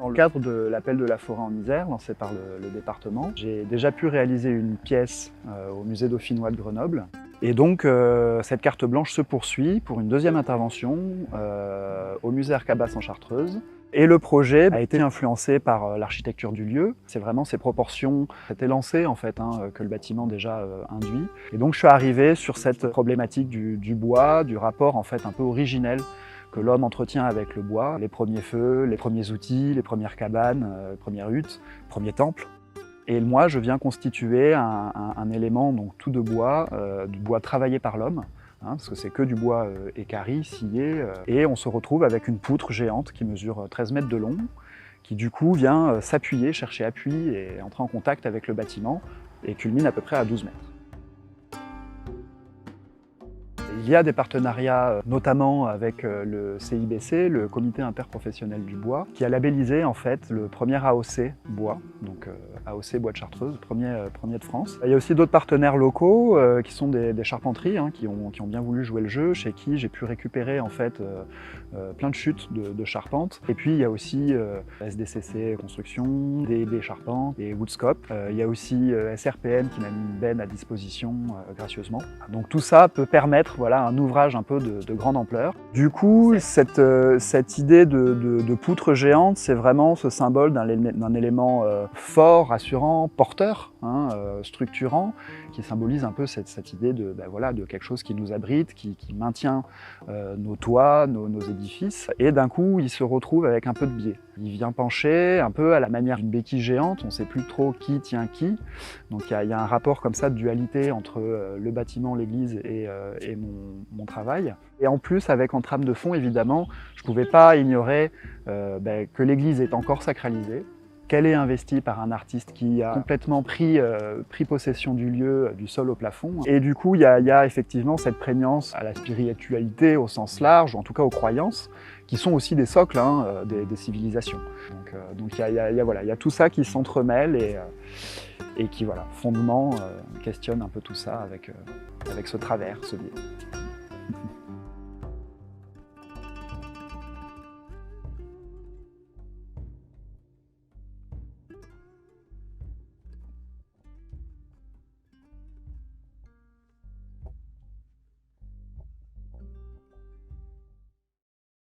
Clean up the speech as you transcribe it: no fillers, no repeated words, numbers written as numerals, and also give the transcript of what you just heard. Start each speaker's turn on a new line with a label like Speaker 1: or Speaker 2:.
Speaker 1: Dans le cadre de l'appel de la forêt en Isère, lancé par le département, j'ai déjà pu réaliser une pièce au musée dauphinois de Grenoble. Et donc, cette carte blanche se poursuit pour une deuxième intervention au musée Arcabas en Chartreuse. Et le projet a été influencé par l'architecture du lieu. C'est vraiment ces proportions qui étaient lancées en fait, que le bâtiment déjà induit. Et donc je suis arrivé sur cette problématique du bois, du rapport en fait un peu originel que l'homme entretient avec le bois. Les premiers feux, les premiers outils, les premières cabanes, les premières huttes, les premiers temples. Et moi je viens constituer un élément donc tout de bois, du bois travaillé par l'homme. Parce que c'est que du bois équarri, scié, et on se retrouve avec une poutre géante qui mesure 13 mètres de long, qui du coup vient s'appuyer, chercher appui et entrer en contact avec le bâtiment, et culmine à peu près à 12 mètres. Il y a des partenariats, notamment avec le CIBC, le Comité interprofessionnel du bois, qui a labellisé en fait le premier AOC bois, donc AOC Bois de Chartreuse, premier de France. Il y a aussi d'autres partenaires locaux qui sont des charpenteries qui ont bien voulu jouer le jeu, chez qui j'ai pu récupérer en fait plein de chutes de charpente. Et puis il y a aussi SDCC Construction, DB Charpente et Woodscope. Il y a aussi SRPN qui m'a mis une benne à disposition gracieusement. Donc tout ça peut permettre un ouvrage un peu de grande ampleur. Du coup, cette idée de poutre géante, c'est vraiment ce symbole d'un élément fort, rassurant, porteur, structurant, qui symbolise un peu cette idée de quelque chose qui nous abrite, qui maintient nos toits, nos édifices. Et d'un coup, il se retrouve avec un peu de biais. Il vient pencher un peu à la manière d'une béquille géante, on ne sait plus trop qui tient qui. Donc il y a un rapport comme ça de dualité entre le bâtiment, l'église et mon travail. Et en plus, avec en trame de fond, évidemment, je ne pouvais pas ignorer que l'église est encore sacralisée, qu'elle est investie par un artiste qui a complètement pris possession du lieu, du sol au plafond. Et du coup, il y a effectivement cette prégnance à la spiritualité au sens large, ou en tout cas aux croyances, qui sont aussi des socles des civilisations. Donc il y a tout ça qui s'entremêle et qui, fondement, questionne un peu tout ça avec ce travers, ce biais.